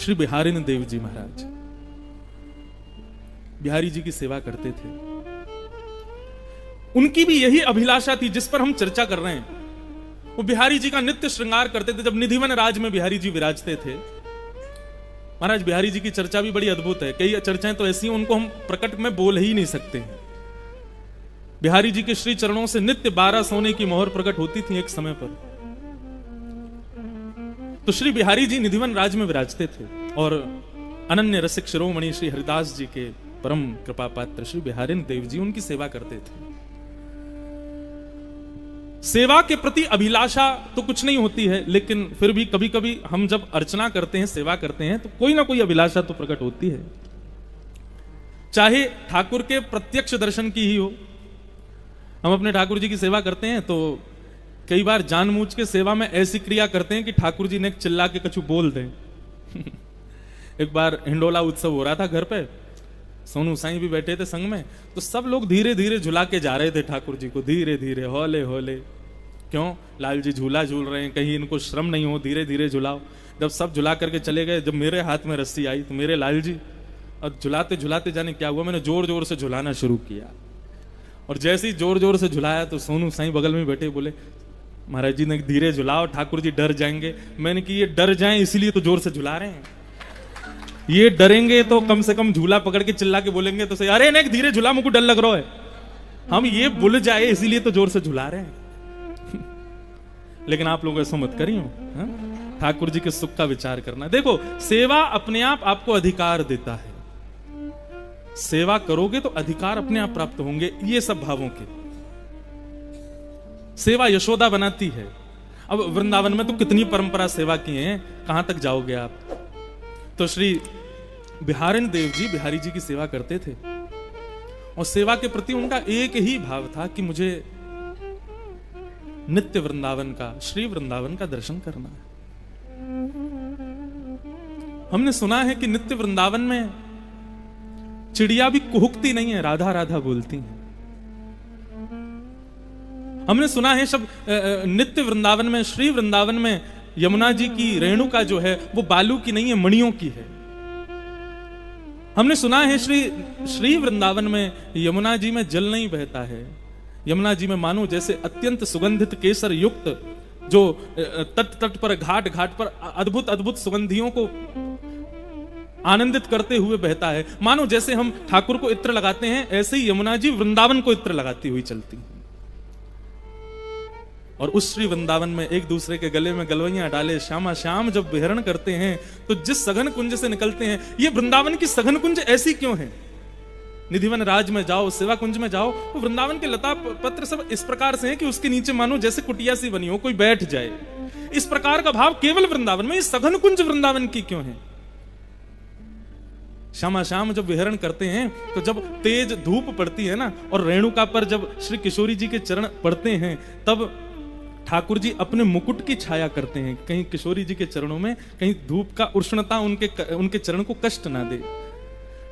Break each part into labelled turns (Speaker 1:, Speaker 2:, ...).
Speaker 1: श्री बिहारी देव जी महाराज बिहारी जी की सेवा करते थे। उनकी भी यही अभिलाषा थी जिस पर हम चर्चा कर रहे हैं। वो बिहारी जी का नित्य श्रृंगार करते थे। जब निधिवन राज में बिहारी जी विराजते थे, महाराज बिहारी जी की चर्चा भी बड़ी अद्भुत है। कई चर्चाएं तो ऐसी हैं उनको हम प्रकट में बोल ही नहीं सकते हैं। बिहारी जी के श्री चरणों से नित्य 12 सोने की मोहर प्रकट होती थी एक समय पर। तो श्री बिहारी जी निधिवन राज में विराजते थे और अनन्य रसिक शिरोमणि श्री हरिदास जी के परम कृपा पात्र श्री बिहारी देव जी उनकी सेवा करते थे। सेवा के प्रति अभिलाषा तो कुछ नहीं होती है, लेकिन फिर भी कभी कभी हम जब अर्चना करते हैं, सेवा करते हैं, तो कोई ना कोई अभिलाषा तो प्रकट होती है। चाहे ठाकुर के प्रत्यक्ष दर्शन की ही हो। हम अपने ठाकुर जी की सेवा करते हैं तो कई बार जानबूझ के सेवा में ऐसी क्रिया करते हैं कि ठाकुर जी ने चिल्ला के कछु बोल दें। एक बार हिंडोला उत्सव हो रहा था घर पे, सोनू साईं भी बैठे थे संग में, तो सब लोग धीरे धीरे झुला के जा रहे थे ठाकुर जी को, धीरे धीरे हौले हौले। क्यों? लाल जी झूला झूल रहे हैं, कहीं इनको श्रम नहीं हो, धीरे धीरे झुलाओ। जब सब झुला करके चले गए, जब मेरे हाथ में रस्सी आई तो मेरे लाल जी, और झुलाते झुलाते जाने क्या हुआ, मैंने जोर जोर से झुलाना शुरू किया। और जैसे ही जोर जोर से झुलाया तो सोनू साईं बगल में बैठे बोले, महाराज जी ने धीरे झुलाओ, ठाकुर जी डर जाएंगे। मैंने कि ये डर जाएं इसीलिए तो जोर से झुला रहे हैं। ये डरेंगे तो कम से कम झूला पकड़ के चिल्ला के बोलेंगे तो सही, अरे नहीं धीरे झुला, मुझको डर लग रहा है। हम ये भूल जाए इसीलिए तो जोर से झुला रहे हैं। लेकिन आप लोग ऐसा मत करिए, ठाकुर जी के सुख का विचार करना। देखो, सेवा अपने आप आपको अधिकार देता है। सेवा करोगे तो अधिकार अपने आप प्राप्त होंगे, ये सब भावों के। सेवा यशोदा बनाती है। अब वृंदावन में तो कितनी परंपरा सेवा की है, कहां तक जाओगे आप। तो श्री बिहारी देव जी बिहारी जी की सेवा करते थे और सेवा के प्रति उनका एक ही भाव था कि मुझे नित्य वृंदावन का, श्री वृंदावन का दर्शन करना है। हमने सुना है कि नित्य वृंदावन में चिड़िया भी कुहुकती नहीं है, राधा राधा बोलती हैं। हमने सुना है सब नित्य वृंदावन में, श्री वृंदावन में यमुना जी की रेणुका जो है वो बालू की नहीं है, मणियों की है। हमने सुना है श्री वृंदावन में यमुना जी में जल नहीं बहता है। यमुना जी में मानो जैसे अत्यंत सुगंधित केसर युक्त जो तट तट पर, घाट घाट पर अद्भुत अद्भुत सुगंधियों को आनंदित करते हुए बहता है। मानो जैसे हम ठाकुर को इत्र लगाते हैं, ऐसे ही यमुना जी वृंदावन को इत्र लगाती हुई चलती हैं। और उस श्री वृंदावन में एक दूसरे के गले में गलवैयां डाले श्यामा श्याम जब विहरण करते हैं तो जिस सघन कुंज से निकलते हैं, ये वृंदावन की सघन कुंज ऐसी क्यों है? निधिवन राज में जाओ, सेवा कुंज में जाओ, तो वृंदावन के लता पत्र सब इस प्रकार से हैं कि उसके नीचे मानो जैसे कुटिया सी बनी हो, कोई बैठ जाए। इस प्रकार का भाव केवल वृंदावन में, ये सघन कुंज वृंदावन की क्यों है? श्यामा श्याम जब विहरण करते हैं तो जब तेज धूप पड़ती है ना, और रेणुका पर जब श्री किशोरी जी के चरण पड़ते हैं, तब ठाकुर जी अपने मुकुट की छाया करते हैं। कहीं किशोरी जी के चरणों में कहीं धूप का उष्णता उनके चरण को कष्ट ना दे।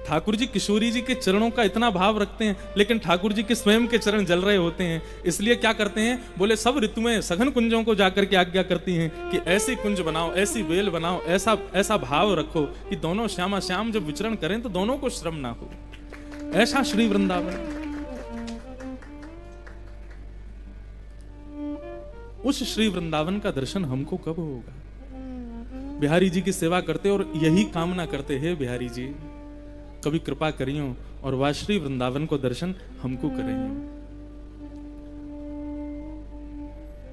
Speaker 1: ठाकुर जी किशोरी जी के चरणों का इतना भाव रखते हैं, लेकिन ठाकुर जी के स्वयं के चरण जल रहे होते हैं। इसलिए क्या करते हैं, बोले सब ऋतुएं सघन कुंजों को जाकर के आज्ञा करती हैं कि ऐसी कुंज बनाओ, ऐसी बेल बनाओ, ऐसा ऐसा भाव रखो कि दोनों श्यामा श्याम जब विचरण करें तो दोनों को श्रम ना हो। ऐसा श्री वृंदावन। उस श्री वृंदावन का दर्शन हमको कब होगा? बिहारी जी की सेवा करते और यही कामना करते हैं, बिहारी जी कभी कृपा करियो और वह श्री वृंदावन को दर्शन हमको करेंगे।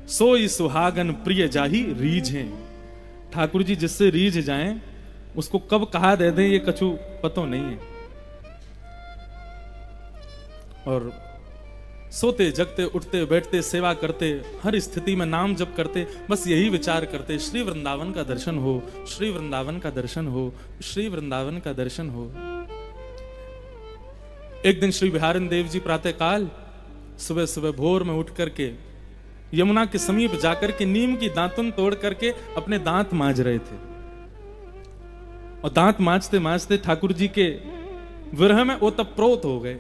Speaker 1: सोई सुहागन प्रिय जाही रीझ हैं। ठाकुर जी जिससे रीझ जाएं उसको कब कहा दे दें ये कछु पतो नहीं है। और सोते जगते उठते बैठते सेवा करते, हर स्थिति में नाम जप करते, बस यही विचार करते श्री वृंदावन का दर्शन हो, श्री वृंदावन का दर्शन हो, श्री वृंदावन का दर्शन हो। एक दिन श्री बिहारी देव जी प्रातः काल सुबह सुबह भोर में उठ करके यमुना के समीप जाकर के नीम की दातुन तोड़ करके अपने दांत मांज रहे थे। और दांत मांजते मांजते ठाकुर जी के विरह में ओतप्रोत हो गए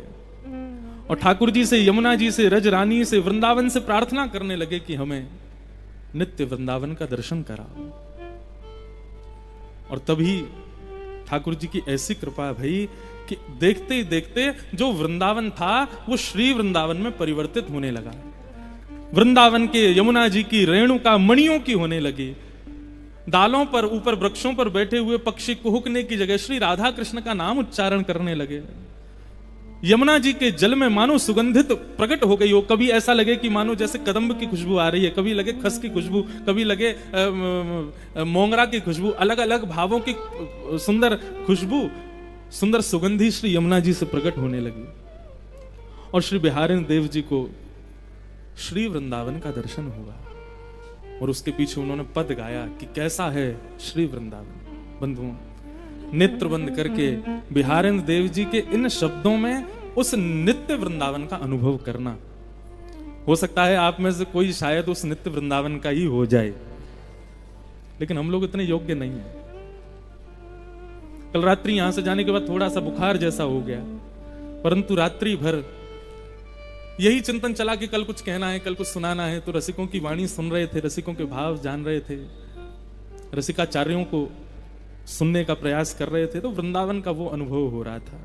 Speaker 1: और ठाकुर जी से, यमुना जी से, रज रानी से, वृंदावन से प्रार्थना करने लगे कि हमें नित्य वृंदावन का दर्शन कराओ। और तभी ठाकुर जी की ऐसी कृपा भई कि देखते ही देखते जो वृंदावन था वो श्री वृंदावन में परिवर्तित होने लगा। वृंदावन के यमुना जी की रेणुका मणियों की होने लगी। डालों पर ऊपर वृक्षों पर बैठे हुए पक्षी कुहुकने की जगह श्री राधा कृष्ण का नाम उच्चारण करने लगे। यमुना जी के जल में मानो सुगंधित प्रकट हो गई हो। कभी ऐसा लगे कि मानो जैसे कदम्ब की खुशबू आ रही है, कभी लगे खस की खुशबू, कभी लगे मोंगरा की खुशबू, अलग अलग भावों की सुंदर खुशबू, सुंदर सुगंधी श्री यमुना जी से प्रकट होने लगी। और श्री बिहारेंद्र देव जी को श्री वृंदावन का दर्शन हुआ और उसके पीछे उन्होंने पद गाया कि कैसा है श्री वृंदावन। बंधुओं, नेत्र बंद करके बिहारेंद्र देव जी के इन शब्दों में उस नित्य वृंदावन का अनुभव करना। हो सकता है आप में से कोई शायद उस नित्य वृंदावन का ही हो जाए, लेकिन हम लोग इतने योग्य नहीं है। कल रात्रि यहां से जाने के बाद थोड़ा सा बुखार जैसा हो गया, परंतु रात्रि भर यही चिंतन चला कि कल कुछ कहना है, कल कुछ सुनाना है। तो रसिकों की वाणी सुन रहे थे, रसिकों के भाव जान रहे थे, रसिकाचार्यों को सुनने का प्रयास कर रहे थे, तो वृंदावन का वो अनुभव हो रहा था।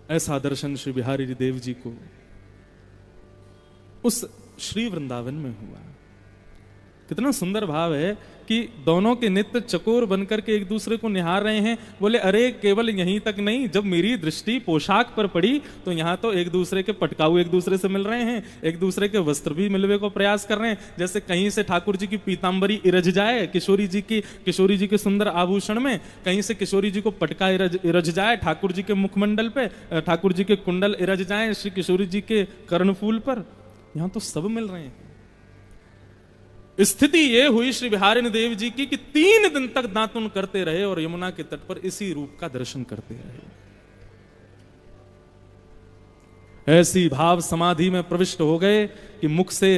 Speaker 1: ऐसा दर्शन श्री बिहारी देव जी को उस श्री वृंदावन में हुआ। कितना सुंदर भाव है कि दोनों के नित्य चकोर बनकर के एक दूसरे को निहार रहे हैं। बोले अरे केवल यहीं तक नहीं, जब मेरी दृष्टि पोशाक पर पड़ी तो यहाँ तो एक दूसरे के पटकाऊ एक दूसरे से मिल रहे हैं, एक दूसरे के वस्त्र भी मिलवे को प्रयास कर रहे हैं। जैसे कहीं से ठाकुर जी की पीतांबरी इरज जाए किशोरी जी के सुंदर आभूषण में, कहीं से किशोरी जी को पटका इरज जाए ठाकुर जी के मुखमंडल पे, ठाकुर जी के कुंडल इरज जाए श्री किशोरी जी के कर्णफूल पर, यहाँ तो सब मिल रहे हैं। स्थिति ये हुई श्री बिहारेंद्र देव जी की कि 3 दिन तक दातुन करते रहे और यमुना के तट पर इसी रूप का दर्शन करते रहे। ऐसी भाव समाधि में प्रविष्ट हो गए कि मुख से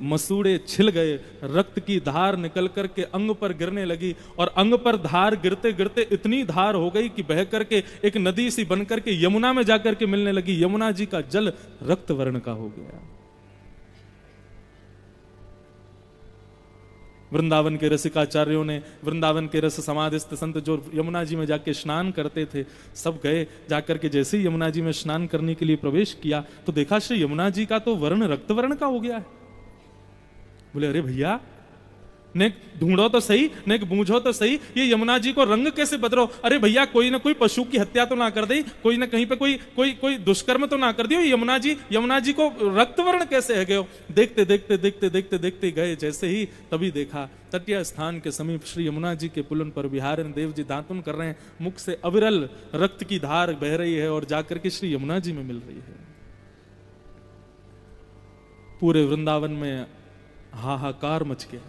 Speaker 1: मसूड़े छिल गए, रक्त की धार निकल करके अंग पर गिरने लगी और अंग पर धार गिरते गिरते इतनी धार हो गई कि बह करके एक नदी सी बन करके यमुना में जाकर के मिलने लगी। यमुना जी का जल रक्त वर्ण का हो गया। वृंदावन के रसिकाचार्यों ने, वृंदावन के रस समाधिस्थ संत जो यमुना जी में जाके स्नान करते थे, सब गए। जाकर के जैसे ही यमुना जी में स्नान करने के लिए प्रवेश किया तो देखा श्री यमुना जी का तो वर्ण रक्त वर्ण का हो गया है। बोले अरे भैया, ने ढूंढो तो सही, ने बूझो तो सही, ये यमुना जी को रंग कैसे बदलो। अरे भैया, कोई ना कोई पशु की हत्या तो ना कर दी, कोई ना कहीं पे कोई दुष्कर्म तो ना कर दियो। यमुना जी को रक्तवर्ण कैसे है गयो। देखते देखते देखते देखते देखते गए जैसे ही, तभी देखा तटीय स्थान के समीप श्री यमुना जी के पुलन पर बिहारेंद्र देव जी दातुन कर रहे हैं। मुख से अविरल रक्त की धार बह रही है और जाकर के श्री यमुना जी में मिल रही है। पूरे वृंदावन में हाहाकार मच गया।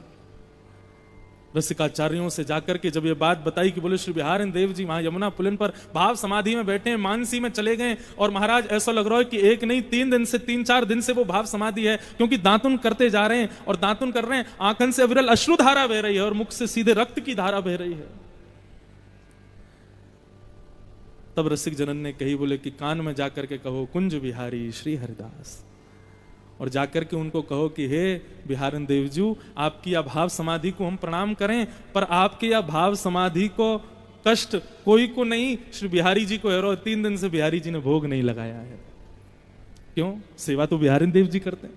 Speaker 1: रसिकाचार्यों से जाकर के जब ये बात बताई कि बोले श्री बिहारेंद्र देव जी वहां यमुना पुलिन पर भाव समाधि में बैठे हैं, मानसी में चले गए और महाराज ऐसा लग रहा है कि एक नहीं 3-4 दिन से वो भाव समाधि है, क्योंकि दातुन करते जा रहे हैं और दातुन कर रहे हैं, आंखन से अविरल अश्रु धारा बह रही है और मुख से सीधे रक्त की धारा बह रही है। तब रसिक जनन ने कही, बोले कि कान में जाकर के कहो कुंज बिहारी श्री हरिदास, और जाकर के उनको कहो कि हे बिहारेंद्र देव जी, आपकी अभाव समाधि को हम प्रणाम करें, पर आपकी अभाव समाधि को कष्ट कोई को नहीं, श्री बिहारी जी को है। 3 दिन से बिहारी जी ने भोग नहीं लगाया है। क्यों? सेवा तो बिहारेंद्र देव जी करते हैं।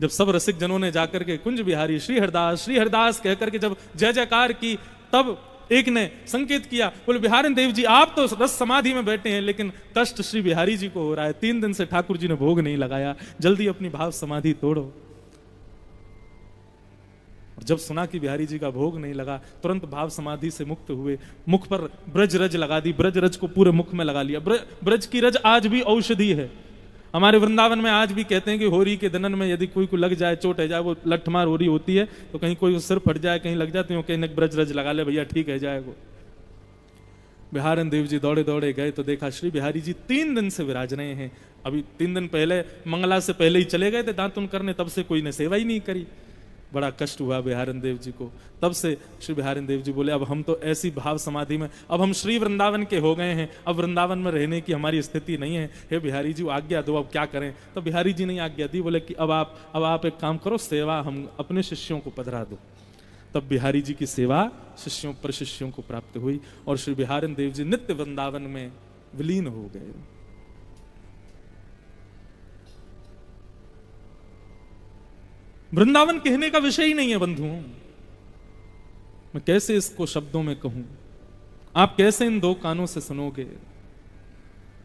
Speaker 1: जब सब रसिक जनों ने जाकर के कुंज बिहारी श्री हरिदास कहकर के जब जय जयकार की, तब एक ने संकेत किया, बोले बिहारेंद्र देव जी, आप तो रस समाधि में बैठे हैं, लेकिन कष्ट श्री बिहारी जी को हो रहा है। 3 दिन से ठाकुर जी ने भोग नहीं लगाया, जल्दी अपनी भाव समाधि तोड़ो। और जब सुना कि बिहारी जी का भोग नहीं लगा, तुरंत भाव समाधि से मुक्त हुए। मुख पर ब्रज रज लगा दी, ब्रज रज को पूरे मुख में लगा लिया। ब्रज की रज आज भी औषधि है। हमारे वृंदावन में आज भी कहते हैं कि होरी के दनन में यदि कोई को लग जाए, चोट है जाए, वो लठमार होरी होती है, तो कहीं कोई सिर फट जाए, कहीं लग जाए, तो कहीं ब्रज रज लगा ले भैया, ठीक है जाएगा। बिहारेंद्र देव जी दौड़े दौड़े गए तो देखा श्री बिहारी जी 3 दिन से विराज रहे हैं। अभी 3 दिन पहले मंगला से पहले ही चले गए थे दातुन करने, तब से कोई ने सेवा ही नहीं करी। बड़ा कष्ट हुआ बिहारेंद्र देव जी को। तब से श्री बिहारेंद्र देव जी बोले, अब हम तो ऐसी भाव समाधि में, अब हम श्री वृंदावन के हो गए हैं, अब वृंदावन में रहने की हमारी स्थिति नहीं है। हे बिहारी जी, आज्ञा दो, अब क्या करें। तो बिहारी जी ने आज्ञा दी, बोले कि अब आप एक काम करो, सेवा हम अपने शिष्यों को पधरा दो। तब बिहारी जी की सेवा शिष्यों पर शिष्यों को प्राप्त हुई और श्री बिहारी देव जी नित्य वृंदावन में विलीन हो गए। वृंदावन कहने का विषय ही नहीं है बंधुओं, मैं कैसे इसको शब्दों में कहूं, आप कैसे इन दो कानों से सुनोगे।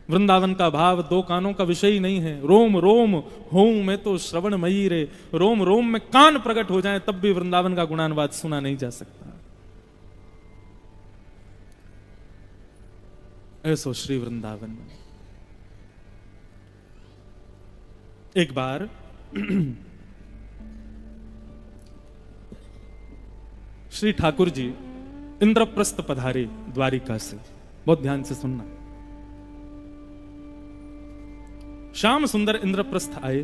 Speaker 1: वृंदावन का भाव दो कानों का विषय ही नहीं है। रोम रोम होऊं मैं तो श्रवण मयी रे, रोम रोम में कान प्रकट हो जाए तब भी वृंदावन का गुणानुवाद सुना नहीं जा सकता। ऐसो श्री वृंदावन। एक बार श्री ठाकुर जी इंद्रप्रस्थ पधारे द्वारिका से, बहुत ध्यान से सुनना। श्याम सुंदर इंद्रप्रस्थ आए,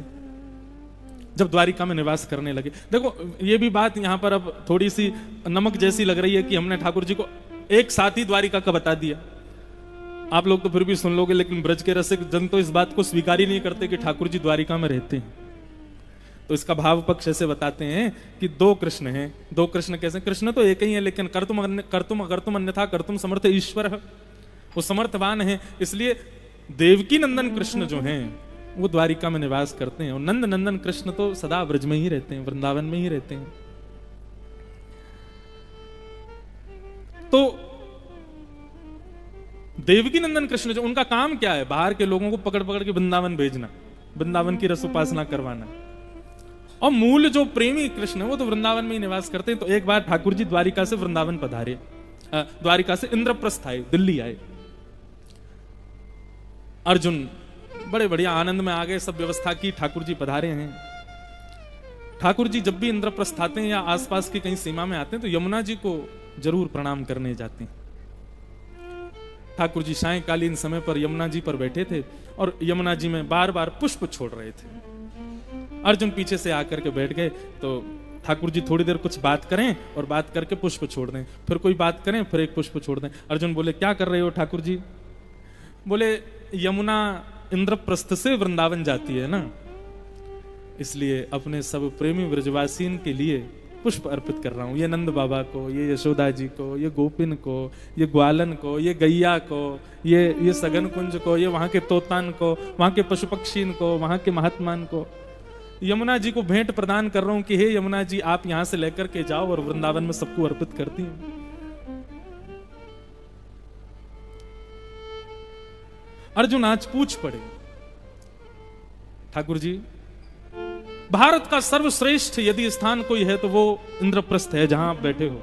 Speaker 1: जब द्वारिका में निवास करने लगे। देखो ये भी बात यहां पर अब थोड़ी सी नमक जैसी लग रही है कि हमने ठाकुर जी को एक साथ ही द्वारिका का बता दिया। आप लोग तो फिर भी सुन लोगे, लेकिन ब्रज के रसिक जन तो इस बात को स्वीकार ही नहीं करते कि ठाकुर जी द्वारिका में रहते हैं। तो इसका भाव पक्ष ऐसे बताते हैं कि दो कृष्ण हैं। दो कृष्ण कैसे? कृष्ण तो एक ही है, लेकिन कर्तुम अकर्तुम अन्यथा कर्तुम समर्थ ईश्वर है, वो समर्थवान है। इसलिए देवकी नंदन कृष्ण जो हैं वो द्वारिका में निवास करते हैं, और नंद नंदन कृष्ण तो सदा ब्रज में ही रहते हैं, वृंदावन में ही रहते हैं। तो देवकी नंदन कृष्ण जो, उनका काम क्या है? बाहर के लोगों को पकड़ पकड़ के वृंदावन भेजना, वृंदावन की रस उपासना करवाना। और मूल जो प्रेमी कृष्ण है वो तो वृंदावन में ही निवास करते हैं। तो एक बार ठाकुर जी द्वारिका से वृंदावन पधारे, द्वारिका से इंद्रप्रस्थ आए, दिल्ली आए। अर्जुन बड़े बढ़िया आनंद में आ गए, सब व्यवस्था की, ठाकुर जी पधारे हैं। ठाकुर जी जब भी इंद्रप्रस्थ आते हैं या आसपास की कहीं सीमा में आते हैं तो यमुना जी को जरूर प्रणाम करने जाते हैं। ठाकुर जी सायंकालीन समय पर यमुना जी पर बैठे थे और यमुना जी में बार बार पुष्प छोड़ रहे थे। अर्जुन पीछे से आकर के बैठ गए, तो ठाकुर जी थोड़ी देर कुछ बात करें और बात करके पुष्प छोड़ दें, फिर कोई बात करें, फिर एक पुष्प छोड़ दें। अर्जुन बोले क्या कर रहे हो ठाकुर जी? बोले यमुना इंद्रप्रस्थ से वृंदावन जाती है ना, इसलिए अपने सब प्रेमी ब्रजवासीन के लिए पुष्प अर्पित कर रहा हूं। ये नंद बाबा को, ये यशोदा जी को, ये गोपिन को, ये ग्वालन को, ये गैया को, ये सगन कुंज को, ये वहां के तोतान को, वहां के पशु पक्षीन को, वहां के महात्मान को, यमुना जी को भेंट प्रदान कर रहा हूं कि हे यमुना जी आप यहां से लेकर के जाओ और वृंदावन में सबको अर्पित करती हूं। अर्जुन आज पूछ पड़े, ठाकुर जी भारत का सर्वश्रेष्ठ यदि स्थान कोई है तो वो इंद्रप्रस्थ है जहां आप बैठे हो,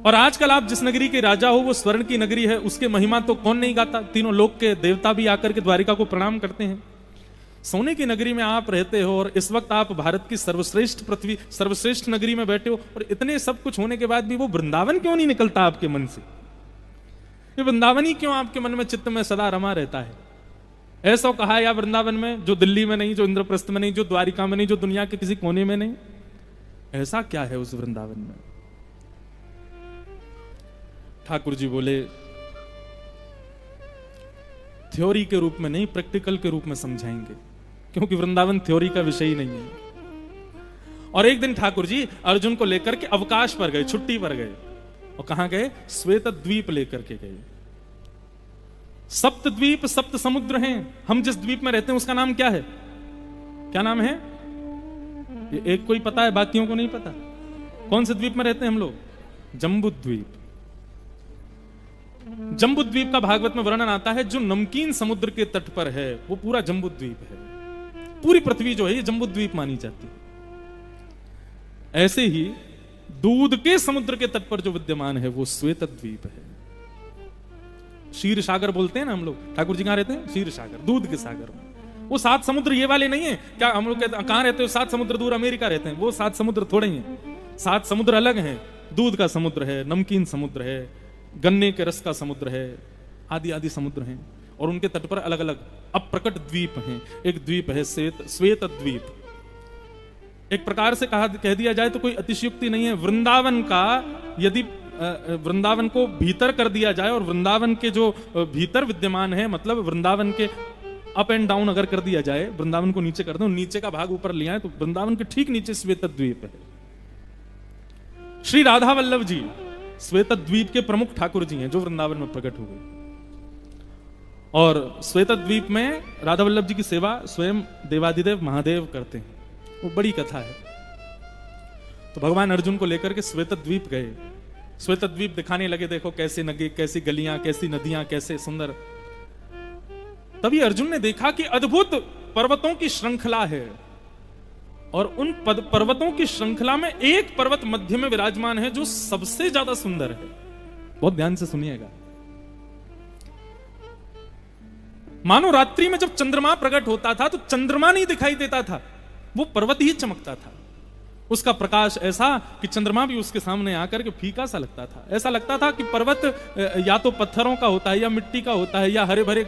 Speaker 1: और आजकल आप जिस नगरी के राजा हो वो स्वर्ण की नगरी है, उसके महिमा तो कौन नहीं गाता। तीनों लोक के देवता भी आकर के द्वारिका को प्रणाम करते हैं। सोने की नगरी में आप रहते हो और इस वक्त आप भारत की सर्वश्रेष्ठ पृथ्वी, सर्वश्रेष्ठ नगरी में बैठे हो, और इतने सब कुछ होने के बाद भी वो वृंदावन क्यों नहीं निकलता आपके मन से? ये वृंदावन ही क्यों आपके मन में, चित्त में सदा रमा रहता है? ऐसा कहा या वृंदावन में, जो दिल्ली में नहीं, जो इंद्रप्रस्थ में नहीं, जो द्वारिका में नहीं, जो दुनिया के किसी कोने में नहीं, ऐसा क्या है उस वृंदावन में? ठाकुर जी बोले थ्योरी के रूप में नहीं, प्रैक्टिकल के रूप में समझाएंगे, क्योंकि वृंदावन थ्योरी का विषय ही नहीं है। और एक दिन ठाकुर जी अर्जुन को लेकर के अवकाश पर गए, छुट्टी पर गए, और कहां गए? श्वेत द्वीप लेकर के गए। सप्त द्वीप, सप्त समुद्र हैं। हम जिस द्वीप में रहते हैं उसका नाम क्या है? क्या नाम है? ये एक को ही पता है, बाकियों को नहीं पता। कौन से द्वीप में रहते हैं हम लोग? जम्बू द्वीप। जम्बू द्वीप का भागवत में वर्णन आता है, जो नमकीन समुद्र के तट पर है वो पूरा जम्बू द्वीप है। पूरी पृथ्वी जो है ये जम्बू द्वीप मानी जाती है। ऐसे ही दूध के समुद्र के तट पर जो विद्यमान है वो श्वेत द्वीप है। क्षीर सागर बोलते हैं ना हम लोग। ठाकुर जी कहां रहते हैं? क्षीर सागर, दूध के सागर में। वो 7 समुद्र ये वाले नहीं है क्या? हम लोग कहते हैं कहां रहते हो? 7 समुद्र दूर अमेरिका रहते हैं। वो 7 समुद्र थोड़े ही हैं। 7 समुद्र अलग हैं। दूध का समुद्र है, नमकीन समुद्र है, गन्ने के रस का समुद्र है, आदि आदि समुद्र हैं, और उनके तट पर अलग अलग अप्रकट द्वीप हैं। एक द्वीप है श्वेत द्वीप। एक प्रकार से कह दिया जाए तो कोई अतिशयोक्ति नहीं है। वृंदावन का यदि वृंदावन को भीतर कर दिया जाए और वृंदावन के जो भीतर विद्यमान है, मतलब वृंदावन के अप एंड डाउन अगर कर दिया जाए, वृंदावन को नीचे कर दो, नीचे का भाग ऊपर लिया है, तो वृंदावन के ठीक नीचे श्वेत द्वीप है। श्री राधा वल्लभ जी श्वेत द्वीप के प्रमुख ठाकुर जी हैं जो वृंदावन में प्रकट हुए। और श्वेत द्वीप में राधा वल्लभ जी की सेवा स्वयं देवादिदेव महादेव करते हैं, वो बड़ी कथा है। तो भगवान अर्जुन को लेकर के श्वेत द्वीप गए, श्वेत द्वीप दिखाने लगे, देखो कैसे नगे, कैसी गलियां, कैसी नदियां, कैसे सुंदर। तभी अर्जुन ने देखा कि अद्भुत पर्वतों की श्रृंखला है और उन पर्वतों की श्रृंखला में एक पर्वत मध्य में विराजमान है जो सबसे ज्यादा सुंदर है। बहुत ध्यान से सुनिएगा। मानो रात्रि में जब चंद्रमा प्रकट होता था तो चंद्रमा नहीं दिखाई देता था, वो पर्वत ही चमकता था। उसका प्रकाश ऐसा कि चंद्रमा भी उसके सामने आकर के फीका सा लगता था। ऐसा लगता था कि पर्वत या तो पत्थरों का होता है या मिट्टी का होता है या हरे भरे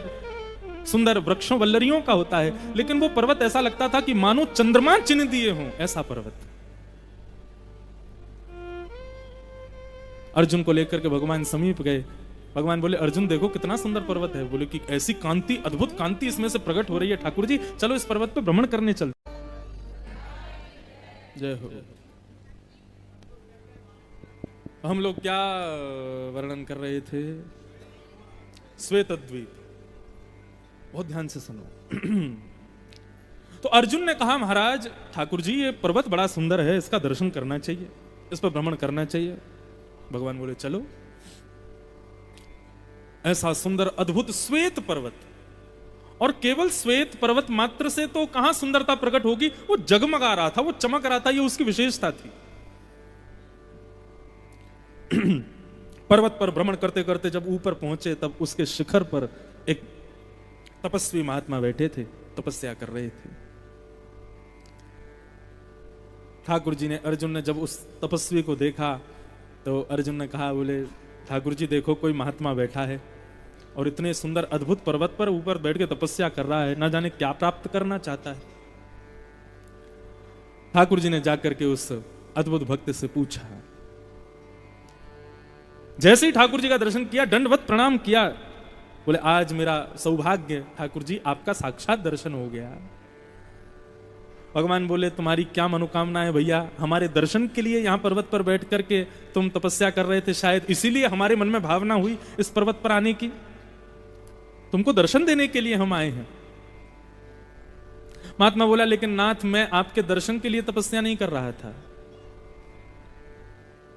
Speaker 1: सुंदर वृक्षों वल्लरियों का होता है, लेकिन वो पर्वत ऐसा लगता था कि मानो चंद्रमा चिन्ह दिए हों, ऐसा पर्वत। अर्जुन को लेकर के भगवान समीप गए। भगवान बोले, अर्जुन देखो कितना सुंदर पर्वत है। बोले कि ऐसी कांति, अद्भुत कांति इसमें से प्रकट हो रही है ठाकुर जी, चलो इस पर्वत पर भ्रमण करने चलते। जय हो। हम लोग क्या वर्णन कर रहे थे? श्वेत द्वीप। बहुत ध्यान से सुनो। तो अर्जुन ने कहा, महाराज ठाकुर जी ये पर्वत बड़ा सुंदर है, इसका दर्शन करना चाहिए, इस पर भ्रमण करना चाहिए। भगवान बोले चलो। ऐसा सुंदर अद्भुत श्वेत पर्वत, और केवल श्वेत पर्वत मात्र से तो कहां सुंदरता प्रकट होगी, वो जगमगा रहा था, वो चमक रहा था, ये उसकी विशेषता थी। पर्वत पर भ्रमण करते करते जब ऊपर पहुंचे तब उसके शिखर पर एक तपस्वी महात्मा बैठे थे, तपस्या कर रहे थे। ठाकुर जी ने, अर्जुन ने जब उस तपस्वी को देखा तो अर्जुन ने कहा, बोले ठाकुर जी देखो कोई महात्मा बैठा है और इतने सुंदर अद्भुत पर्वत पर ऊपर बैठ के तपस्या कर रहा है, ना जाने क्या प्राप्त करना चाहता है। ठाकुर जी ने जाकर के उस अद्भुत भक्त से पूछा। जैसे ही ठाकुर जी का दर्शन किया, दंडवत प्रणाम किया, बोले आज मेरा सौभाग्य ठाकुर जी आपका साक्षात दर्शन हो गया। भगवान बोले तुम्हारी क्या मनोकामना है भैया? हमारे दर्शन के लिए यहां पर्वत पर बैठ करके तुम तपस्या कर रहे थे, शायद इसीलिए हमारे मन में भावना हुई इस पर्वत पर आने की। तुमको दर्शन देने के लिए हम आए हैं। महात्मा बोला, लेकिन नाथ मैं आपके दर्शन के लिए तपस्या नहीं कर रहा था।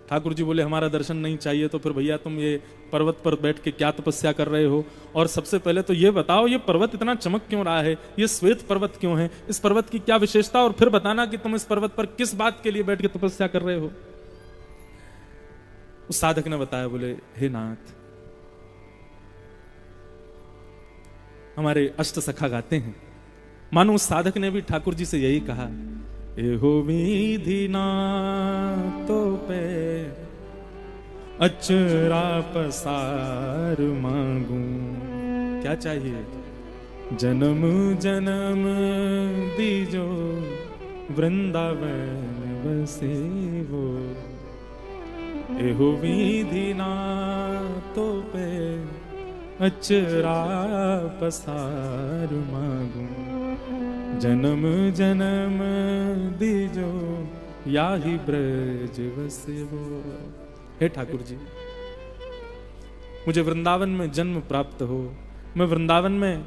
Speaker 1: ठाकुर जी बोले, हमारा दर्शन नहीं चाहिए तो फिर भैया तुम ये पर्वत पर बैठ के क्या तपस्या कर रहे हो? और सबसे पहले तो ये बताओ ये पर्वत इतना चमक क्यों रहा है, ये श्वेत पर्वत क्यों है, इस पर्वत की क्या विशेषता, और फिर बताना कि तुम इस पर्वत पर किस बात के लिए बैठ के तपस्या कर रहे हो। उस साधक ने बताया, बोले हे नाथ, हमारे अष्ट सखा गाते हैं। मानो उस साधक ने भी ठाकुर जी से यही कहा, एहो विधि ना तो पे अचरा पसार मांगू। क्या चाहिए? जन्म जन्म दीजो वृंदावन बसे वो। एहो विधि ना तो पे अचरा पसार मांगू। जन्म जन्म दीजो याही ब्रज बसे वो। हे ठाकुर जी, मुझे वृंदावन में जन्म प्राप्त हो, मैं वृंदावन में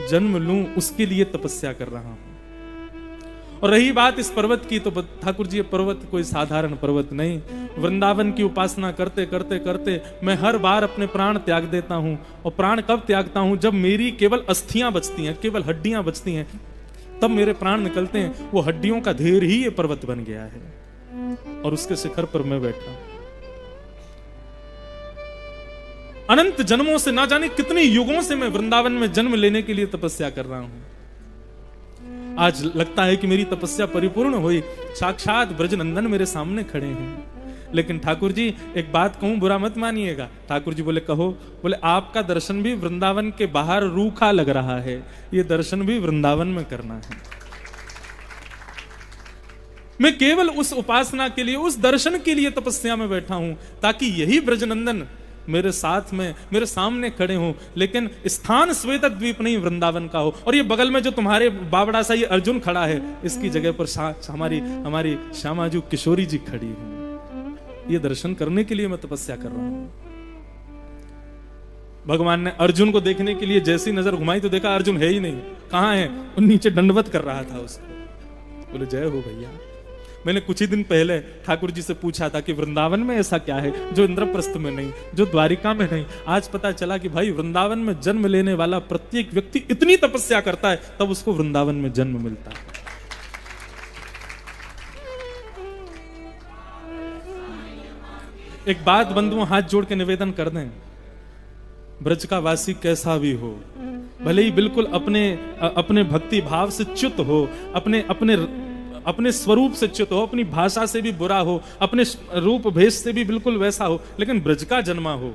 Speaker 1: जन्म लूं, उसके लिए तपस्या कर रहा हूं। और रही बात इस पर्वत की, तो ठाकुर जी ये पर्वत कोई साधारण पर्वत नहीं। वृंदावन की उपासना करते करते करते मैं हर बार अपने प्राण त्याग देता हूं। और प्राण कब त्यागता हूं? जब मेरी केवल अस्थियां बचती हैं, केवल हड्डियां बचती हैं, तब मेरे प्राण निकलते हैं। वो हड्डियों का ढेर ही ये पर्वत बन गया है और उसके शिखर पर मैं बैठा हूं। अनंत जन्मों से, ना जाने कितने युगों से मैं वृंदावन में जन्म लेने के लिए तपस्या कर रहा हूं। आज लगता है कि मेरी तपस्या परिपूर्ण हुई, साक्षात ब्रजनंदन मेरे सामने खड़े हैं। लेकिन ठाकुर जी एक बात कहूं, बुरा मत मानिएगा। ठाकुर जी बोले कहो। बोले आपका दर्शन भी वृंदावन के बाहर रूखा लग रहा है, ये दर्शन भी वृंदावन में करना है। मैं केवल उस उपासना के लिए, उस दर्शन के लिए तपस्या में बैठा हूं, ताकि यही ब्रजनंदन मेरे साथ में, मेरे सामने खड़े हों। लेकिन स्थान श्वेत द्वीप नहीं, वृंदावन का हो। और ये बगल में जो तुम्हारे बावड़ा सा ये अर्जुन खड़ा है, इसकी जगह पर हमारी श्यामाजू किशोरी जी खड़ी है। ये दर्शन करने के लिए मैं तपस्या कर रहा हूं। भगवान ने अर्जुन को देखने के लिए जैसी नजर घुमाई तो देखा अर्जुन है ही नहीं, कहां है? वो नीचे दंडवत कर रहा था उसको। बोले जय हो भैया। मैंने कुछ ही दिन पहले ठाकुर जी से पूछा था कि वृंदावन में ऐसा क्या है जो इंद्रप्रस्थ में नहीं, जो द्वारिका में नहीं। आज पता चला कि भाई वृंदावन में जन्म लेने वाला प्रत्येक व्यक्ति इतनी तपस्या करता है तब उसको वृंदावन में जन्म मिलता है। एक बात बंधुओं हाथ जोड़ के निवेदन कर दें, ब्रज का वासी कैसा भी हो, भले ही बिल्कुल अपने भक्ति भाव से च्युत हो, अपने स्वरूप से च्युत हो, अपनी भाषा से भी बुरा हो, अपने रूप भेष से भी बिल्कुल वैसा हो, लेकिन ब्रज का जन्मा हो,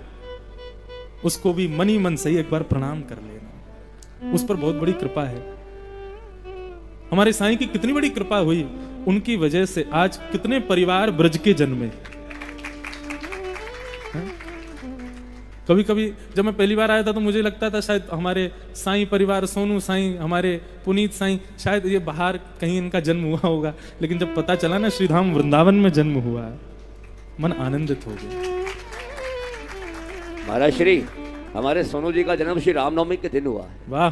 Speaker 1: उसको भी मनी मन से ही एक बार प्रणाम कर लेना। उस पर बहुत बड़ी कृपा है। हमारे साईं की कितनी बड़ी कृपा हुई, उनकी वजह से आज कितने परिवार ब्रज के जन्मे। कभी कभी जब मैं पहली बार आया था तो मुझे लगता था शायद हमारे साईं परिवार, सोनू साईं, हमारे पुनीत साईं, शायद ये बाहर कहीं इनका जन्म हुआ होगा, लेकिन जब पता चला ना श्रीधाम वृंदावन में जन्म हुआ, मन आनंदित हो गया।
Speaker 2: महाराज श्री, हमारे सोनू जी का जन्म श्री रामनवमी के दिन हुआ है।
Speaker 1: वाह।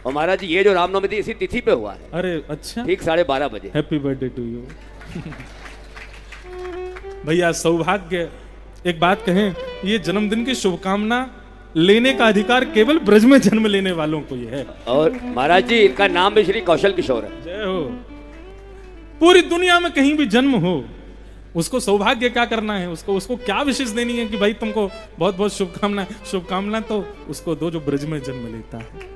Speaker 2: और महाराज जी ये जो रामनवमी थी इसी तिथि पे हुआ है।
Speaker 1: अरे अच्छा,
Speaker 2: ठीक 12:30 बजे।
Speaker 1: Happy birthday to you. भैया सौभाग्य, एक बात कहें, ये जन्मदिन की शुभकामना लेने का अधिकार केवल ब्रज में जन्म लेने वालों को ही है।
Speaker 2: और महाराज जी इनका नाम भी श्री कौशल किशोर है।
Speaker 1: जय हो। पूरी दुनिया में कहीं भी जन्म हो, उसको सौभाग्य क्या करना है, उसको क्या विशेष देनी है कि भाई तुमको बहुत बहुत शुभकामना। शुभकामना तो उसको दो जो ब्रज में जन्म लेता है।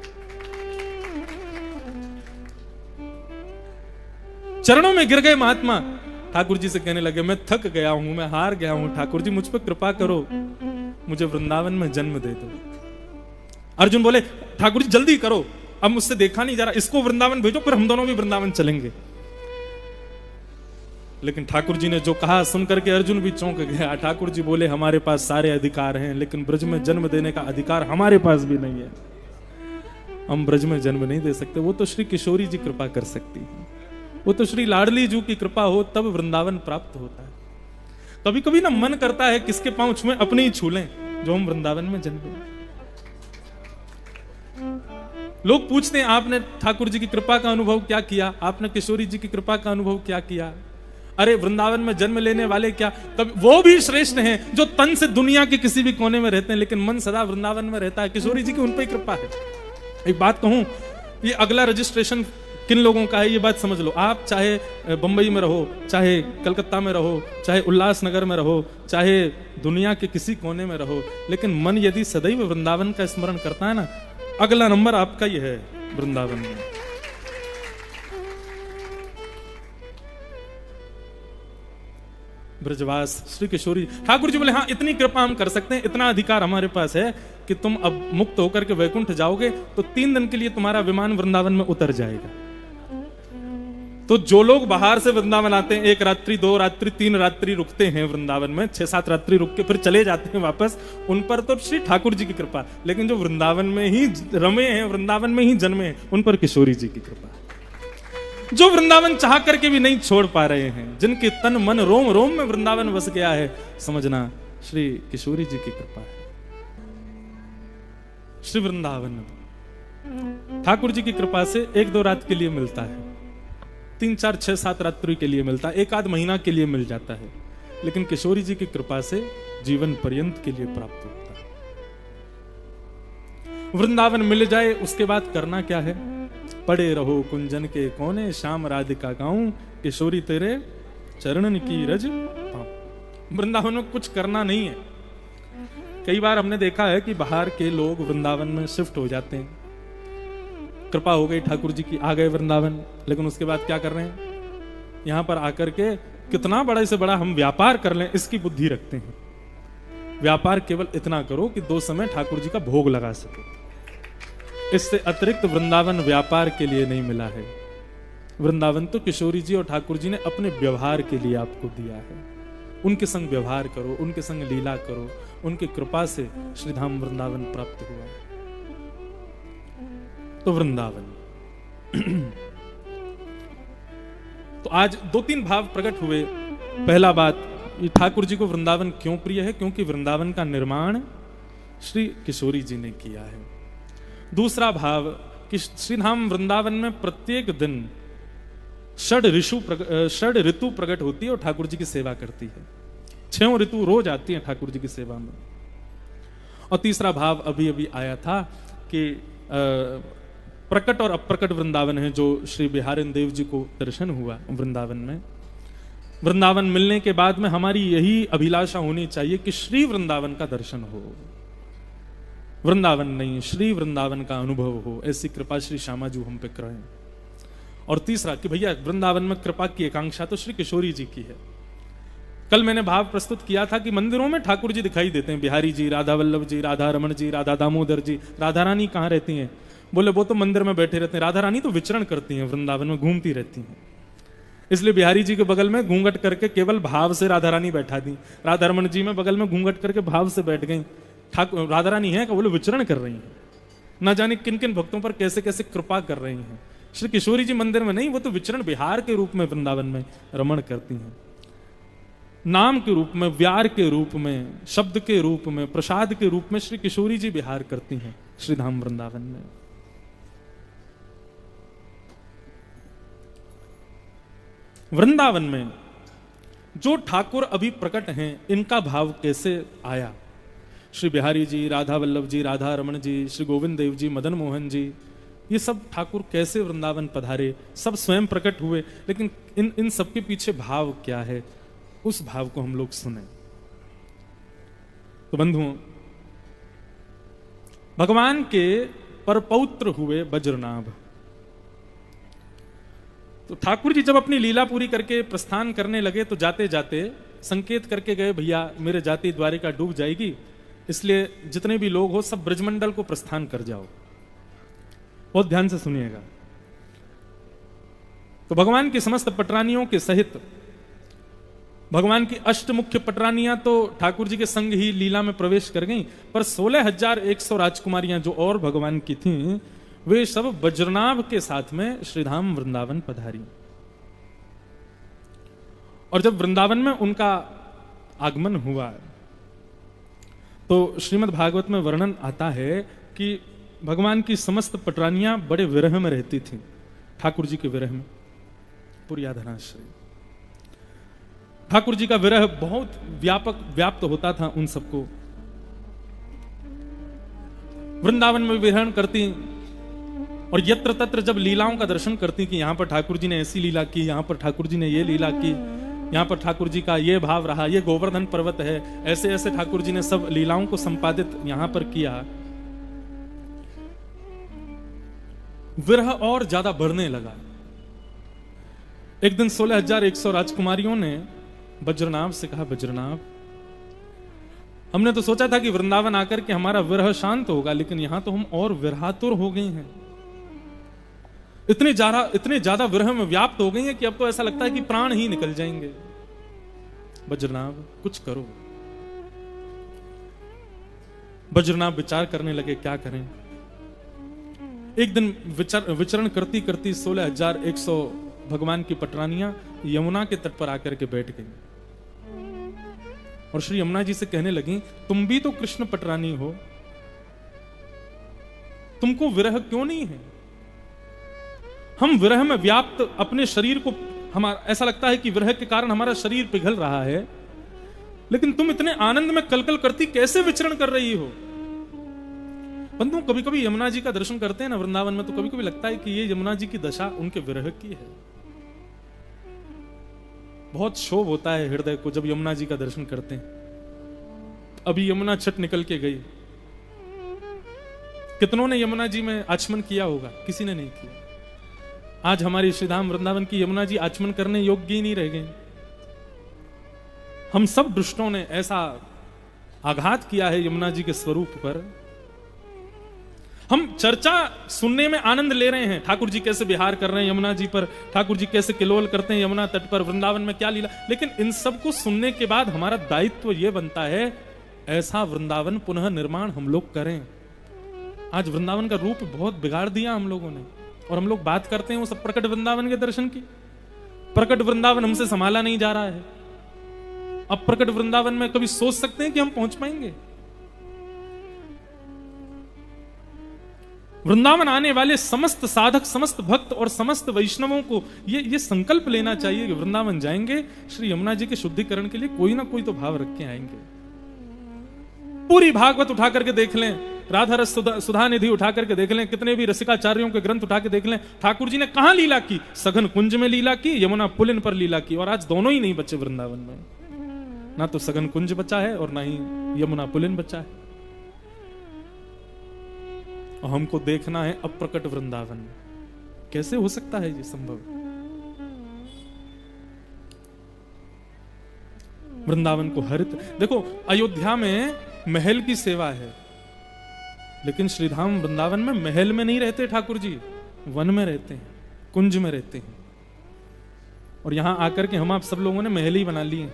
Speaker 1: चरणों में गिर गए महात्मा, ठाकुर जी से कहने लगे मैं थक गया हूं, मैं हार गया हूं, ठाकुर जी मुझ पर कृपा करो, मुझे वृंदावन में जन्म दे दो। अर्जुन बोले ठाकुर जी जल्दी करो, अब मुझसे देखा नहीं जा रहा, इसको वृंदावन भेजो, फिर हम दोनों भी वृंदावन चलेंगे। लेकिन ठाकुर जी ने जो कहा सुनकर के अर्जुन भी चौंक गया। ठाकुर जी बोले हमारे पास सारे अधिकार हैं, लेकिन ब्रज में जन्म देने का अधिकार हमारे पास भी नहीं है। हम ब्रज में जन्म नहीं दे सकते, वो तो श्री किशोरी जी कृपा कर सकती है, वो तो श्री लाडली जी की कृपा हो तब वृंदावन प्राप्त होता है। कभी कभी ना मन करता है किसके पांव छुएं, अपने ही छू लें जो हम वृंदावन में जन्मे। लोग पूछते हैं आपने ठाकुर जी की कृपा का अनुभव क्या किया, आपने किशोरी जी की कृपा का अनुभव क्या किया। अरे वृंदावन में जन्म लेने वाले क्या, कभी वो भी श्रेष्ठ हैं जो तन से दुनिया के किसी भी कोने में रहते हैं, लेकिन मन सदा वृंदावन में रहता है। किशोरी जी की उन पर कृपा है। एक बात कहूं, ये अगला रजिस्ट्रेशन किन लोगों का है ये बात समझ लो। आप चाहे बंबई में रहो, चाहे कलकत्ता में रहो, चाहे उल्लासनगर में रहो, चाहे दुनिया के किसी कोने में रहो, लेकिन मन यदि सदैव वृंदावन का स्मरण करता है ना, अगला नंबर आपका ही है वृंदावन में। ब्रजवास श्री किशोरी ठाकुर जी बोले हाँ इतनी कृपा हम कर सकते हैं, इतना अधिकार हमारे पास है कि तुम अब मुक्त होकर के वैकुंठ जाओगे तो 3 दिन के लिए तुम्हारा विमान वृंदावन में उतर जाएगा। तो जो लोग बाहर से वृंदावन आते हैं, 1 रात्रि 2 रात्रि 3 रात्रि रुकते हैं वृंदावन में, 6-7 रात्रि रुक के फिर चले जाते हैं वापस, उन पर तो श्री ठाकुर जी की कृपा। लेकिन जो वृंदावन में ही रमे हैं, वृंदावन में ही जन्मे हैं, उन पर किशोरी जी की कृपा। जो वृंदावन चाह करके भी नहीं छोड़ पा रहे हैं, जिनके तन मन रोम रोम में वृंदावन बस गया है, समझना श्री किशोरी जी की कृपा है। श्री वृंदावन ठाकुर जी की कृपा से 1-2 रात के लिए मिलता है, 3-4 6-7 रात्रि के लिए मिलता है, 1-आध महीना के लिए मिल जाता है, लेकिन किशोरी जी की कृपा से जीवन पर्यंत के लिए प्राप्त होता है। वृंदावन मिल जाए उसके बाद करना क्या है, पड़े रहो कुंजन के कोने, श्याम राधिका गाऊं, किशोरी तेरे चरणन की रज पाऊं। वृंदावन में कुछ करना नहीं है। कई बार हमने देखा है कि बाहर के लोग वृंदावन में शिफ्ट हो जाते हैं, कृपा हो गई ठाकुर जी की, आ गए वृंदावन, लेकिन उसके बाद क्या कर रहे हैं, यहां पर आकर के कितना बड़ा से बड़ा हम व्यापार कर लें इसकी बुद्धि रखते हैं। व्यापार केवल इतना करो कि 2 समय ठाकुर जी का भोग लगा सके, इससे अतिरिक्त वृंदावन व्यापार के लिए नहीं मिला है। वृंदावन तो किशोरी जी और ठाकुर जी ने अपने व्यवहार के लिए आपको दिया है। उनके संग व्यवहार करो, उनके संग लीला करो, उनकी कृपा से श्रीधाम वृंदावन प्राप्त हुआ है। तो वृंदावन तो आज 2-3 भाव प्रकट हुए। पहला बात, ये ठाकुर जी को वृंदावन क्यों प्रिय है? क्योंकि वृंदावन का निर्माण श्री किशोरी जी ने किया है। दूसरा भाव कि श्री धाम वृंदावन में प्रत्येक दिन षड ऋतु प्रकट होती है और ठाकुर जी की सेवा करती है। 6 ऋतु रोज आती हैं ठाकुर जी की सेवा में। और तीसरा भाव अभी अभी आया था कि प्रकट और अप्रकट वृंदावन है, जो श्री बिहारिन देव जी को दर्शन हुआ वृंदावन में। वृंदावन मिलने के बाद में हमारी यही अभिलाषा होनी चाहिए कि श्री वृंदावन का दर्शन हो, वृंदावन नहीं श्री वृंदावन का अनुभव हो। ऐसी कृपा श्री श्यामाजू हम पे करें। और तीसरा कि भैया वृंदावन में कृपा की आकांक्षा तो श्री किशोरी जी की है। कल मैंने भाव प्रस्तुत किया था कि मंदिरों में ठाकुर जी दिखाई देते हैं, बिहारी जी, राधा वल्लभ जी, राधा रमण जी, राधा दामोदर जी। राधा रानी कहाँ रहती हैं? बोले वो तो मंदिर में बैठे रहते हैं। राधा रानी तो विचरण करती हैं, वृंदावन में घूमती रहती हैं। इसलिए बिहारी जी के बगल में घूंघट करके केवल भाव से राधा रानी बैठा दी। राधा रमण जी में बगल में घूंघट करके भाव से बैठ गई। ठाकुर राधा रानी है कि बोले विचरण कर रही हैं, ना जाने किन किन भक्तों पर कैसे कैसे कृपा कर रही हैं। श्री किशोरी जी मंदिर में नहीं, वो तो विचरण विहार के रूप में वृंदावन में रमण करती हैं। नाम के रूप में, व्यार के रूप में, शब्द के रूप में, प्रसाद के रूप में श्री किशोरी जी विहार करती हैं श्री धाम वृंदावन में। वृंदावन में जो ठाकुर अभी प्रकट हैं, इनका भाव कैसे आया? श्री बिहारी जी, राधा वल्लभ जी, राधा रमण जी, श्री गोविंद देव जी, मदन मोहन जी, ये सब ठाकुर कैसे वृंदावन पधारे? सब स्वयं प्रकट हुए, लेकिन इन सबके पीछे भाव क्या है? उस भाव को हम लोग सुने। तो बंधुओं, भगवान के परपौत्र हुए वज्रनाभ। तो ठाकुर जी जब अपनी लीला पूरी करके प्रस्थान करने लगे तो जाते जाते संकेत करके गए, भैया मेरे जाति द्वारिका डूब जाएगी, इसलिए जितने भी लोग हो सब ब्रजमंडल को प्रस्थान कर जाओ। बहुत ध्यान से सुनिएगा। तो भगवान की समस्त पटरानियों के सहित भगवान की अष्टमुख्य पटरानियां तो ठाकुर जी के संग ही लीला में प्रवेश कर गईं, पर 16,100 राजकुमारियां जो और भगवान की थीं, वे सब वज्रनाभ के साथ में श्रीधाम वृंदावन पधारी। और जब वृंदावन में उनका आगमन हुआ तो श्रीमद् भागवत में वर्णन आता है कि भगवान की समस्त पटरानियां बड़े विरह में रहती थीं, ठाकुर जी के विरह में। पुर्याधनाश्रय ठाकुर जी का विरह बहुत व्याप्त होता था उन सबको। वृंदावन में विहरण करती और यत्र तत्र जब लीलाओं का दर्शन करती कि यहां पर ठाकुर जी ने ऐसी लीला की, यहां पर ठाकुर जी ने ये लीला की, यहां पर ठाकुर जी का ये भाव रहा, ये गोवर्धन पर्वत है, ऐसे ऐसे ठाकुर जी ने सब लीलाओं को संपादित यहां पर किया। विरह और ज्यादा बढ़ने लगा। एक दिन 16,100 राजकुमारियों ने वज्रनाभ से कहा, वज्रनाभ, हमने तो सोचा था कि वृंदावन आकर के हमारा विरह शांत होगा, लेकिन यहां तो हम और विरहातुर हो गए हैं। इतने ज्यादा विरह में व्याप्त हो गई हैं कि अब तो ऐसा लगता है कि प्राण ही निकल जाएंगे। वज्रनाभ कुछ करो। वज्रनाभ विचार करने लगे क्या करें। एक दिन विचरण करती करती 16,100 भगवान की पटरानियां यमुना के तट पर आकर के बैठ गई और श्री यमुना जी से कहने लगी, तुम भी तो कृष्ण पटरानी हो, तुमको विरह क्यों नहीं है? हम विरह में व्याप्त अपने शरीर को, हमारा ऐसा लगता है कि विरह के कारण हमारा शरीर पिघल रहा है, लेकिन तुम इतने आनंद में कलकल करती कैसे विचरण कर रही हो? बंधु, कभी कभी यमुना जी का दर्शन करते हैं ना वृंदावन में, तो कभी कभी लगता है कि ये यमुना जी की दशा उनके विरह की है। बहुत क्षोभ होता है हृदय को जब यमुना जी का दर्शन करते हैं। अभी यमुना छठ निकल के गई, कितनों ने यमुना जी में आचमन किया होगा? किसी ने नहीं किया। आज हमारी श्रीधाम वृंदावन की यमुना जी आचमन करने योग्य ही नहीं रह गए। हम सब दुष्टों ने ऐसा आघात किया है यमुना जी के स्वरूप पर। हम चर्चा सुनने में आनंद ले रहे हैं, ठाकुर जी कैसे विहार कर रहे हैं यमुना जी पर, ठाकुर जी कैसे किलोल करते हैं यमुना तट पर, वृंदावन में क्या लीला, लेकिन इन सब को सुनने के बाद हमारा दायित्व यह बनता है ऐसा वृंदावन पुनः निर्माण हम लोग करें। आज वृंदावन का रूप बहुत बिगाड़ दिया हम लोगों ने, और हम लोग बात करते हैं वो सब प्रकट वृंदावन के दर्शन की। प्रकट वृंदावन हमसे संभाला नहीं जा रहा है। अब प्रकट वृंदावन में कभी सोच सकते हैं कि हम पहुंच पाएंगे? वृंदावन आने वाले समस्त साधक, समस्त भक्त और समस्त वैष्णवों को ये संकल्प लेना चाहिए कि वृंदावन जाएंगे, श्री यमुना जी के शुद्धिकरण के लिए कोई ना कोई तो भाव रख के आएंगे। पूरी भागवत उठा करके देख लें, राधा रस सुधा निधि उठा करके देख लें, कितने भी रसिकाचार्यों के ग्रंथ उठा के देख लें, ठाकुर जी ने कहां लीला की? सघन कुंज में लीला की, यमुना पुलिन पर लीला की। और आज दोनों ही नहीं बचे वृंदावन में, ना तो सघन कुंज बचा है और ना ही यमुना पुलिन बचा है। और हमको देखना है अप्रकट वृंदावन। कैसे हो सकता है ये संभव? वृंदावन को हरित देखो, अयोध्या में महल की सेवा है, लेकिन श्रीधाम वृंदावन में महल में नहीं रहते ठाकुर जी, वन में रहते हैं, कुंज में रहते हैं। और यहां आकर के हम आप सब लोगों ने महल ही बना लिए,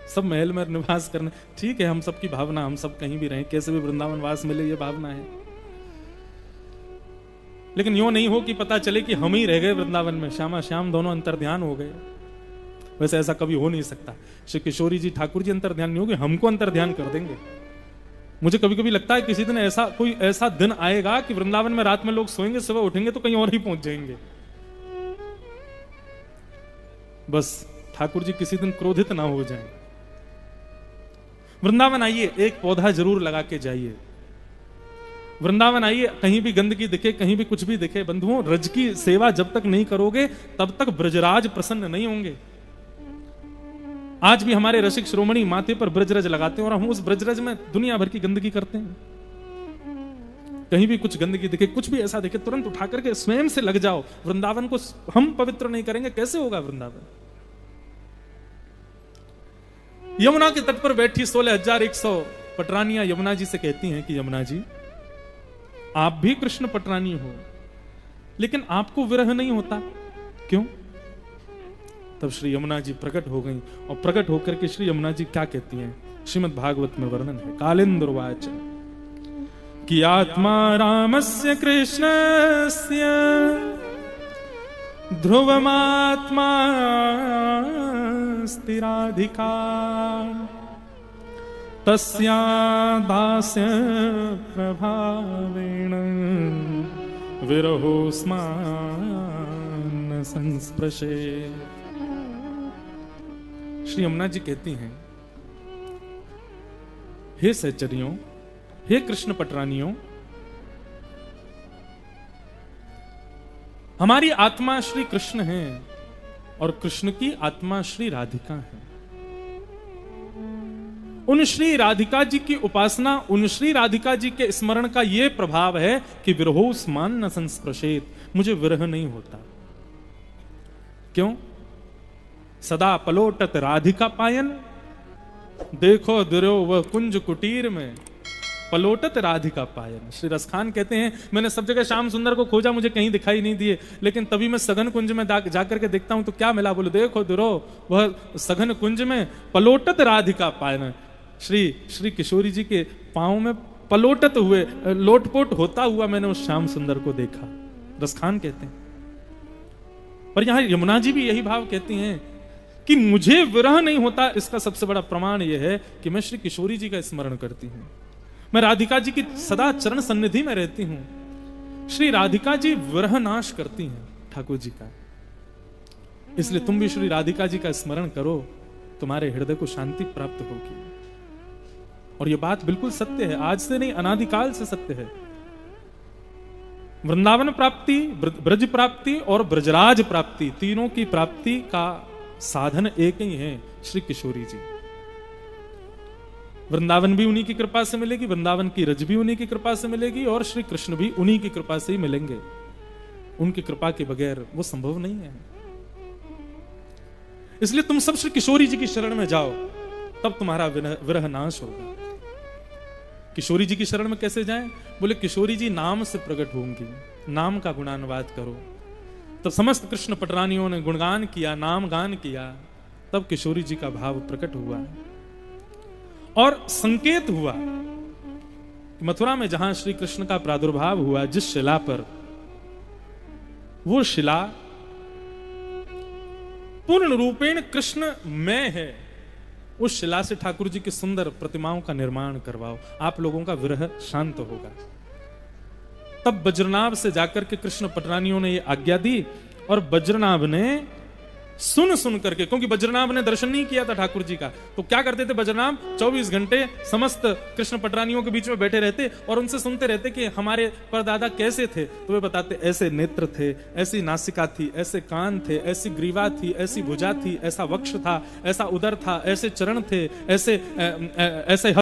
Speaker 1: सब महल में निवास करना। ठीक है, हम सबकी भावना, हम सब कहीं भी रहें, कैसे भी वृंदावन वास मिले, ये भावना है। लेकिन यूं नहीं हो कि पता चले कि हम ही रह गए वृंदावन में, श्यामा श्याम दोनों अंतर्ध्यान हो गए। वैसे ऐसा कभी हो नहीं सकता। श्री किशोरी जी ठाकुर जी अंतर्ध्यान नहीं होंगे, हमको अंतर्ध्यान कर देंगे। मुझे कभी कभी लगता है किसी दिन कोई ऐसा दिन आएगा कि वृंदावन में रात में लोग सोएंगे, सुबह उठेंगे तो कहीं और ही पहुंच जाएंगे। बस ठाकुर जी किसी दिन क्रोधित ना हो जाएं। वृंदावन आइए, एक पौधा जरूर लगा के जाइए। वृंदावन आइए, कहीं भी गंदगी दिखे, कहीं भी कुछ भी दिखे, बंधुओं रज की सेवा जब तक नहीं करोगे तब तक ब्रजराज प्रसन्न नहीं होंगे। आज भी हमारे रसिक श्रोमणी माथे पर ब्रजरज लगाते हैं और हम उस ब्रजरज में दुनिया भर की गंदगी करते हैं। कहीं भी कुछ गंदगी दिखे, कुछ भी ऐसा दिखे, तुरंत उठा करके स्वयं से लग जाओ। वृंदावन को हम पवित्र नहीं करेंगे, कैसे होगा वृंदावन? यमुना के तट पर बैठी 16,100 पटरानियां यमुना जी से कहती हैं कि यमुना जी, आप भी कृष्ण पटरानी हो, लेकिन आपको विरह नहीं होता, क्यों? तब श्री यमुना जी प्रकट हो गई, और प्रकट होकर के श्री यमुना जी क्या कहती हैं? श्रीमद् भागवत में वर्णन है। कालेंद्रवाच कि आत्मा रामस्य कृष्णस्य ध्रुवमात्मा स्थिराधिका तस्या दास्य प्रभावेण विरहोस्मान संस्पृशे। श्री यमुना जी कहती हैं, हे सहचरियों, हे कृष्ण पटरानियों, हमारी आत्मा श्री कृष्ण है और कृष्ण की आत्मा श्री राधिका है। उन श्री राधिका जी की उपासना, उन श्री राधिका जी के स्मरण का यह प्रभाव है कि विरहोस्मान न संस्पृशेत, मुझे विरह नहीं होता। क्यों? सदा पलोटत राधिका पायन, देखो दुर्यो वह कुंज कुटीर में पलोटत राधिका पायन। श्री रसखान कहते हैं, मैंने सब जगह श्याम सुंदर को खोजा, मुझे कहीं दिखाई नहीं दिए, लेकिन तभी मैं सघन कुंज में जाकर के देखता हूं तो क्या मिला? बोले देखो दुरो वह सघन कुंज में पलोटत राधिका पायन। श्री किशोरी जी के पांव में पलोटत हुए, लोटपोट होता हुआ मैंने उस श्याम सुंदर को देखा, रसखान कहते हैं। पर यहां यमुना जी भी यही भाव कहती हैं कि मुझे विरह नहीं होता। इसका सबसे बड़ा प्रमाण यह है कि मैं श्री किशोरी जी का स्मरण करती हूं, मैं राधिका जी की सदा चरण सन्निधि में रहती हूं। श्री राधिका जी विरह नाश करती हैं ठाकुर जी का, इसलिए तुम भी श्री राधिका जी का स्मरण करो, तुम्हारे हृदय को शांति प्राप्त होगी। और यह बात बिल्कुल सत्य है, आज से नहीं, अनादिकाल से सत्य है। वृंदावन प्राप्ति, ब्रज प्राप्ति और ब्रजराज प्राप्ति, तीनों की प्राप्ति का साधन एक ही है, श्री किशोरी जी। वृंदावन भी उन्हीं की कृपा से मिलेगी, वृंदावन की रज भी उन्हीं की कृपा से मिलेगी, और श्री कृष्ण भी उन्हीं की कृपा से ही मिलेंगे। उनकी कृपा के बगैर वो संभव नहीं है। इसलिए तुम सब श्री किशोरी जी की शरण में जाओ, तब तुम्हारा विरह नाश होगा। किशोरी जी की शरण में कैसे जाएं? बोले किशोरी जी नाम से प्रकट होंगी, नाम का गुणानुवाद करो। तब समस्त कृष्ण पटरानियों ने गुणगान किया, नाम गान किया, तब किशोरी जी का भाव प्रकट हुआ। और संकेत हुआ कि मथुरा में जहां श्री कृष्ण का प्रादुर्भाव हुआ, जिस शिला पर, वो शिला पूर्ण रूपेण कृष्ण मैं है, उस शिला से ठाकुर जी की सुंदर प्रतिमाओं का निर्माण करवाओ, आप लोगों का विरह शांत होगा। तब बज्रनाभ से जाकर के कृष्ण पटरानियों ने ये आज्ञा दी, और बज्रनाभ ने सुन करके, क्योंकि बज्रनाभ ने दर्शन नहीं किया था ठाकुर जी का, तो क्या करते थे बज्रनाभ, 24 घंटे समस्त कृष्ण पटरानियों के बीच में बैठे रहते और उनसे सुनते रहते कि हमारे परदादा कैसे थे। तो वे बताते ऐसे नेत्र थे, ऐसी नासिका थी, ऐसे कान थे, ऐसी ग्रीवा थी, ऐसी भुजा थी, ऐसा वक्ष था, ऐसा उदर था, ऐसे चरण थे, ऐसे